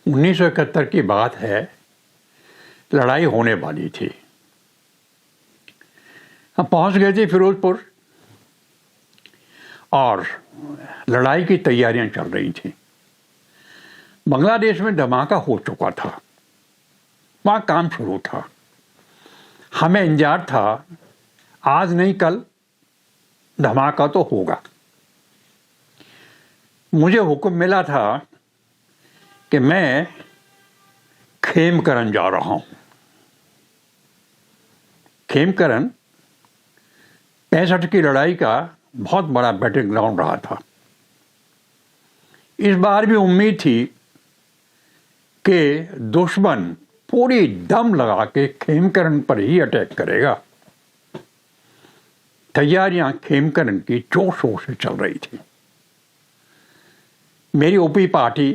1971 की बात है, लड़ाई होने वाली थी। हम पहुंच गए थे फिरोजपुर और लड़ाई की तैयारियां चल रही थी। बांग्लादेश में धमाका हो चुका था, वहां काम शुरू था। हमें इंतजार था, आज नहीं कल धमाका तो होगा। मुझे हुक्म मिला था कि मैं खेमकरन जा रहा हूं। खेमकरन 65 की लड़ाई का बहुत बड़ा बैटिंग ग्राउंड रहा था। इस बार भी उम्मीद थी कि दुश्मन पूरी दम लगा के खेमकरन पर ही अटैक करेगा। तैयारियां खेमकरन की जोर शोर से चल रही थी। मेरी ओपी पार्टी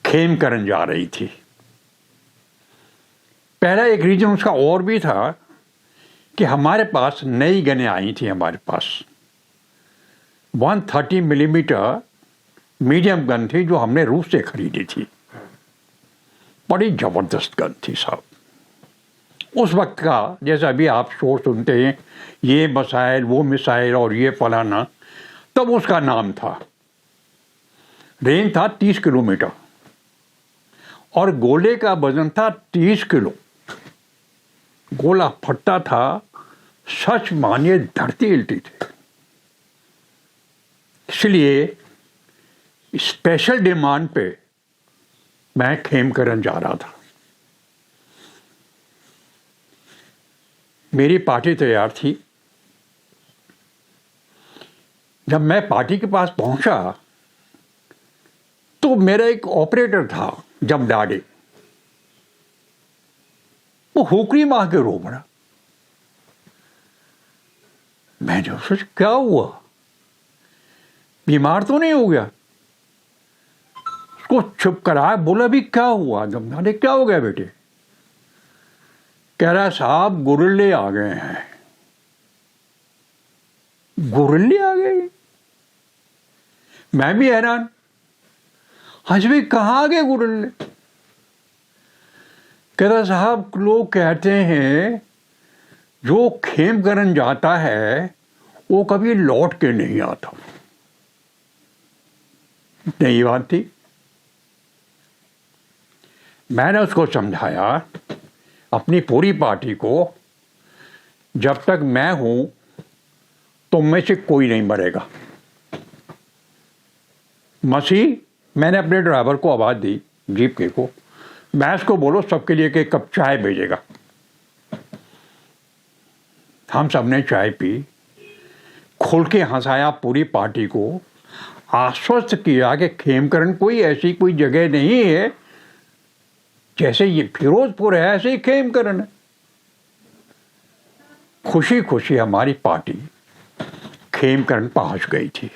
खेमकरन जा रही थी। पहला एक रीजन उसका और भी था कि हमारे पास नई गनें आई थी। हमारे पास 130 मिलीमीटर मीडियम गन थी जो हमने रूस से खरीदी थी। बड़ी जबरदस्त गन थी साहब। उस वक्त का, जैसे अभी आप शोर सुनते हैं, ये मिसाइल वो मिसाइल और ये फलाना, तब उसका नाम था। रेंज था 30 किलोमीटर और गोले का वजन था 30 किलो। गोला फटता था, सच मानिए धरती हिलती थी। इसलिए स्पेशल डिमांड पे मैं खेमकरन जा रहा था। मेरी पार्टी तैयार थी। जब मैं पार्टी के पास पहुंचा तो मेरा एक ऑपरेटर था जमदाड़े, वो हुकरी मार के रो पड़ा। मैंने सोचा क्या हुआ, बीमार तो नहीं हो गया? उसको चुप कराया, बोला भी क्या हुआ? जमदाड़े क्या हो गया बेटे? कह रहा साहब गुरिल्ले आ गए हैं। गुरिल्ले आ गए? मैं भी हैरान। आज भी कहाँ आ गए गुरिल्ले? कह रहा साहब लोग कहते हैं जो खेमकरन जाता है वो कभी लौट के नहीं आता। नई बात थी। मैंने उसको समझाया अपनी पूरी पार्टी को, जब तक मैं हूं तुम में से कोई नहीं मरेगा। मसीह, मैंने अपने ड्राइवर को आवाज दी, जीप के को, मैं उसको बोलो सबके लिए एक कप चाय भेजेगा। हम सब ने चाय पी, खुल के हंसाया पूरी पार्टी को, आश्वस्त किया कि खेमकरन कोई ऐसी कोई जगह नहीं है, जैसे ये फिरोजपुर है ऐसे ही खेमकरन है। खुशी खुशी हमारी पार्टी खेमकरन पहुंच गई थी।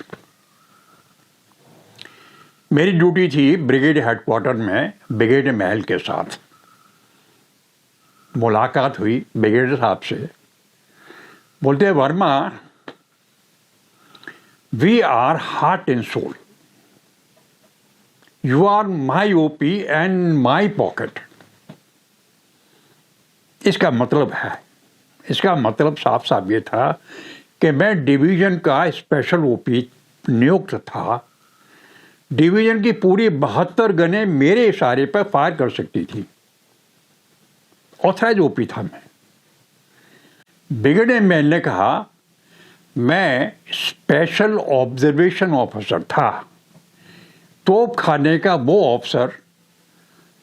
मेरी ड्यूटी थी ब्रिगेड हेडक्वार्टर में ब्रिगेड महल के साथ। मुलाकात हुई ब्रिगेड साहब से। बोलते Verma, we are heart and soul, you are my OP and my pocket. इसका मतलब साफ साफ ये था कि मैं डिवीजन का स्पेशल ओपी नियुक्त था। डिवीजन की पूरी 72 गनें मेरे इशारे पर फायर कर सकती थी। ऑथराइज ओपी था मैं। ब्रिगेडियर महल ने कहा मैं स्पेशल ऑब्जर्वेशन ऑफिसर था, तोप खाने का वो ऑफिसर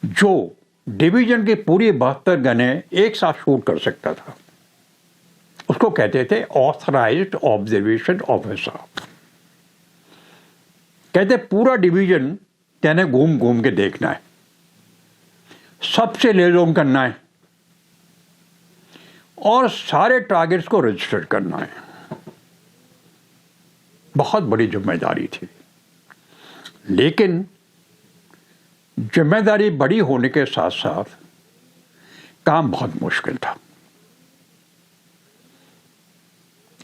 जो डिवीजन की पूरी 72 गनें एक साथ शूट कर सकता था। उसको कहते थे ऑथराइज्ड ऑब्जर्वेशन ऑफिसर। कहते पूरा डिवीजन त्याने घूम घूम के देखना है, सबसे लेजोन करना है और सारे टारगेट्स को रजिस्टर करना है। बहुत बड़ी जिम्मेदारी थी, लेकिन जिम्मेदारी बड़ी होने के साथ साथ काम बहुत मुश्किल था।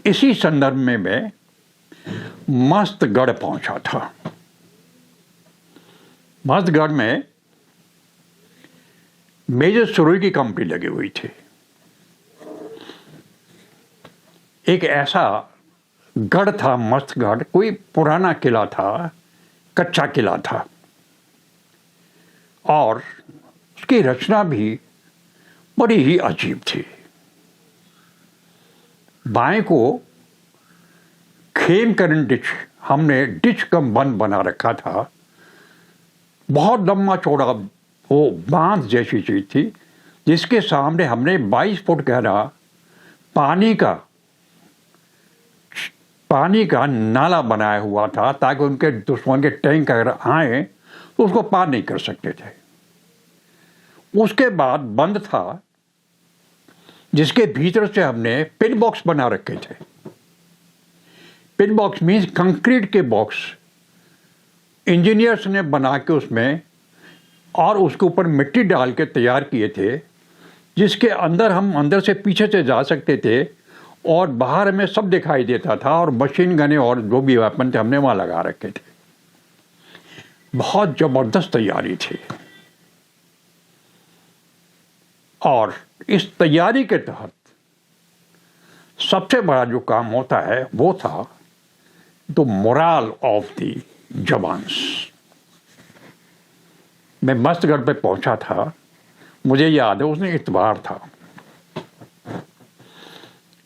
इसी संदर्भ में मैं मस्तगढ़ पहुंचा था। मस्तगढ़ में मेजर सुरोई की कंपनी लगी हुई थी। एक ऐसा गढ़ था मस्तगढ़, कोई पुराना किला था, कच्चा किला था, और उसकी रचना भी बड़ी ही अजीब थी। बाएं को खेमकरन डिच, हमने डिच कम बंद बना रखा था। बहुत लंबा चौड़ा वो बांध जैसी चीज थी, जिसके सामने हमने 22 फुट गहरा पानी का नाला बनाया हुआ था, ताकि उनके दुश्मन के टैंक अगर आए तो उसको पार नहीं कर सकते थे। उसके बाद बंद था, जिसके भीतर से हमने पिन बॉक्स बना रखे थे। पिन बॉक्स मीन्स कंक्रीट के बॉक्स इंजीनियर्स ने बना के उसमें, और उसके ऊपर मिट्टी डाल के तैयार किए थे, जिसके अंदर हम अंदर से पीछे से जा सकते थे और बाहर में सब दिखाई देता था, और मशीन गने और जो भी वेपन थे हमने वहां लगा रखे थे। बहुत जबरदस्त तैयारी थी, और इस तैयारी के तहत सबसे बड़ा जो काम होता है वो था the moral of the jawans. मैं मस्तगढ़ पे पहुंचा था, मुझे याद है उस दिन इतवार था।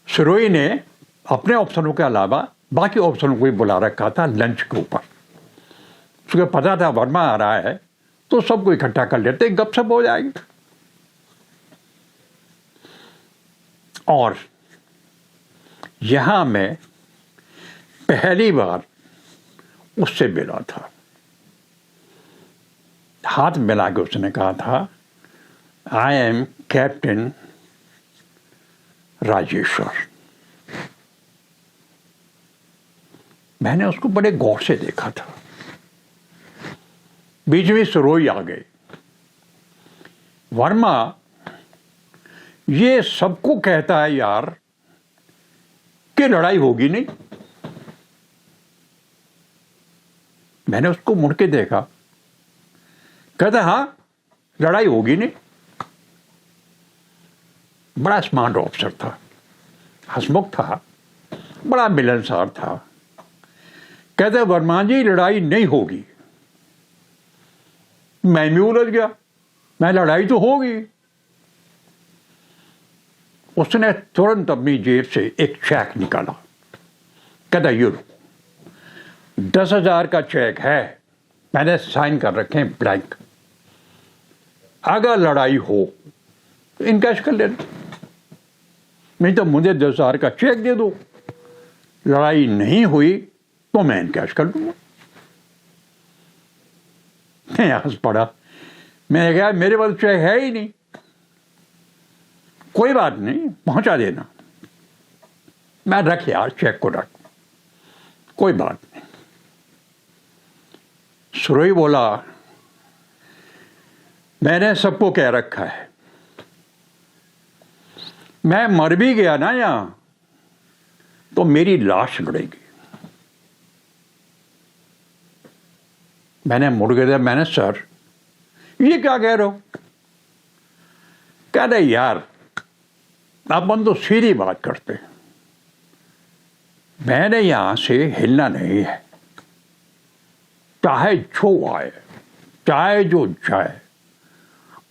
सुरोई ने अपने ऑप्शनों के अलावा बाकी ऑप्शनों को भी बुला रखा था लंच के ऊपर। उसको पता था वर्मा आ रहा है, तो सबको इकट्ठा कर लेते, गपशप हो जाएगी। और यहां मैं पहली बार उससे मिला था। हाथ मिला के उसने कहा था, आई एम कैप्टन राजेश्वर। मैंने उसको बड़े गौर से देखा था। बीच में सुरोई आ गए। वर्मा ये सबको कहता है यार कि लड़ाई होगी नहीं। मैंने उसको मुड़ के देखा, कहता हां लड़ाई होगी नहीं। बड़ा स्मार्ट ऑफिसर था, हंसमुख था, बड़ा मिलनसार था। कहते वर्मा जी लड़ाई नहीं होगी। मैं भी उलझ गया, मैं लड़ाई तो होगी। उसने तुरंत अपनी जेब से एक चेक निकाला, कहता ये 10,000 का चेक है, मैंने साइन कर रखे हैं ब्लैंक। अगर लड़ाई हो तो इनकैश कर लेना, नहीं तो मुझे 10,000 का चेक दे दो। लड़ाई नहीं हुई तो मैं इनकैश कर लूंगा। मैं हंस पड़ा। मैंने कहा मेरे पास चेक है ही नहीं। कोई बात नहीं, पहुंचा देना। मैं रख यार, चेक को रख, कोई बात नहीं। सुरोई बोला, मैंने सबको कह रखा है, मैं मर भी गया ना यहां तो मेरी लाश लड़ेगी। मैंने मुड़ गया, मैंने सर ये क्या कह रहे हो? कह रहे यार अपन तो सीधी बात करते हैं, मैंने यहां से हिलना नहीं है, चाहे जो आए चाहे जो जाए,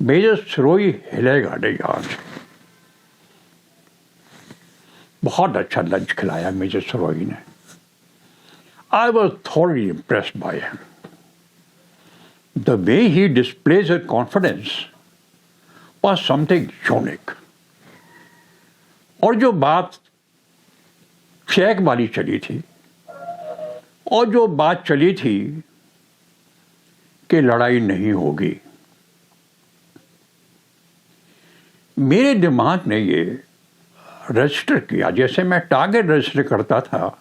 मेजर सुरोई हिलेगा नहीं यहां से। बहुत अच्छा लंच खिलाया मेजर सुरोई ने। I was thoroughly impressed by him. The way he displays his confidence was something unique. और जो बात चेक वाली चली थी, और जो बात चली थी कि लड़ाई नहीं होगी, मेरे दिमाग ने ये रजिस्टर किया। जैसे मैं टारगेट रजिस्टर करता था,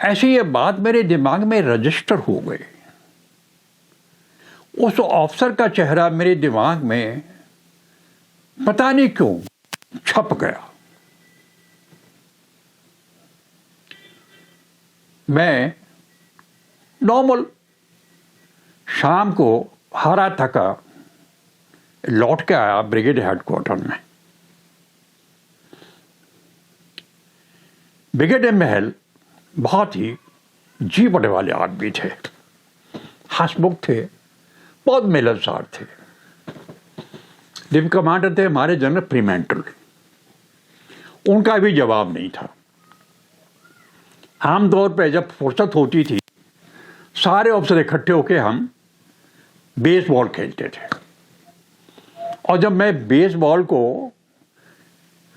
ऐसे ये बात मेरे दिमाग में रजिस्टर हो गई। उस ऑफिसर का चेहरा मेरे दिमाग में पता नहीं क्यों छप गया। मैं नॉर्मल शाम को हारा थका लौट के आया ब्रिगेड हेडक्वार्टर में। ब्रिगेडियर महल बहुत ही जी बड़े वाले आदमी थे, हंसमुख थे, बहुत मिलनसार थे। डिव कमांडर थे हमारे जनरल फ्रीमेंटल, उनका भी जवाब नहीं था। आमतौर पर जब फुर्सत होती थी सारे अफसर इकट्ठे होकर हम बेसबॉल खेलते थे, और जब मैं बेसबॉल को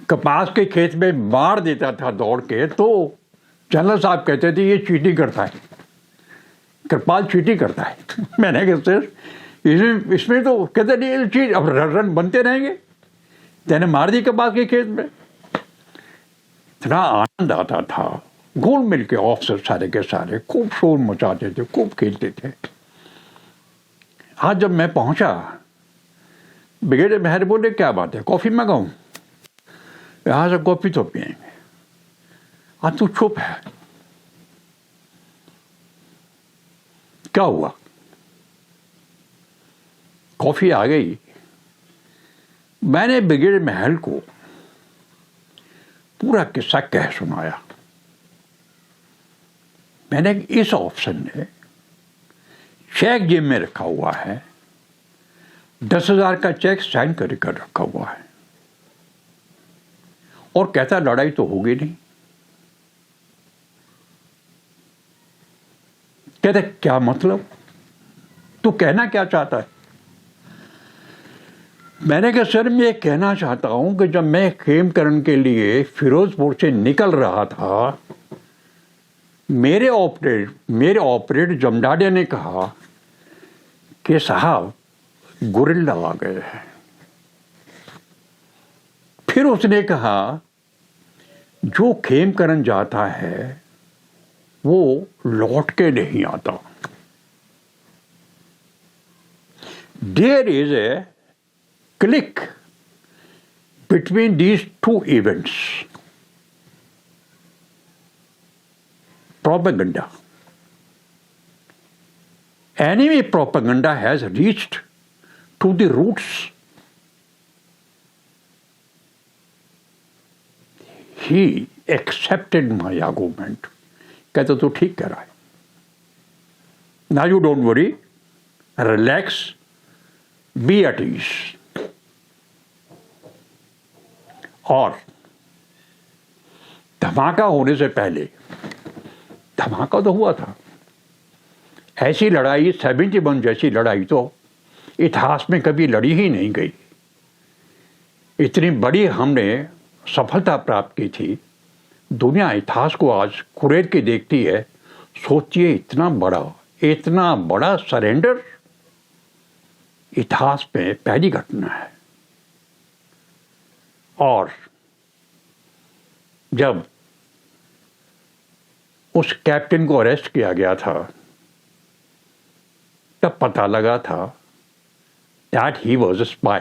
कपास के खेत में मार देता था दौड़ के, तो जनरल साहब कहते थे ये चीटिंग करता है, कृपाल चीटिंग करता है। मैंने कहा सर इसमें तो कहते नहीं चीज, अब रन बनते रहेंगे, तेने मार दी कपास के खेत में। इतना आनंद आता था, घुल मिल के ऑफिसर सारे के सारे खूब शोर मचाते थे, खूब खेलते थे। आज जब मैं पहुंचा, ब्रिगेडियर महल बोले क्या बात है, कॉफी मंगाऊं? यहां से कॉफी तो पियेंगे, आज तू चुप है, क्या हुआ? कॉफी आ गई। मैंने ब्रिगेडियर महल को पूरा किस्सा कह सुनाया। मैंने इस ऑप्शन ने चेक जेब में रखा हुआ है, 10,000 का चेक साइन कर रखा हुआ है, और कहता लड़ाई तो होगी नहीं। कहते क्या मतलब, तू कहना क्या चाहता है? मैंने कहा सर मैं कहना चाहता हूं कि जब मैं खेमकरण के लिए फिरोजपुर से निकल रहा था, मेरे ऑपरेटर जमदाडे ने कहा कि साहब गुरिल्ला आ गए हैं। फिर उसने कहा जो खेमकरण जाता है वो लौट के नहीं आता। There is a click between these two events, propaganda. Enemy propaganda has reached to the roots. He accepted my argument. कहते तो ठीक कह रहा है। Now you don't worry, relax, be at ease. और धमाका होने से पहले, धमाका तो हुआ था, ऐसी लड़ाई 71 जैसी लड़ाई तो इतिहास में कभी लड़ी ही नहीं गई। इतनी बड़ी हमने सफलता प्राप्त की थी, दुनिया इतिहास को आज कुरेद के देखती है। सोचिए इतना बड़ा सरेंडर इतिहास में पहली घटना है। और जब उस कैप्टन को अरेस्ट किया गया था तब पता लगा था that he was a spy,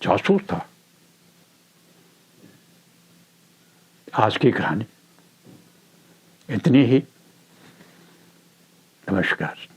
जासूस था। आज की कहानी इतनी ही। नमस्कार।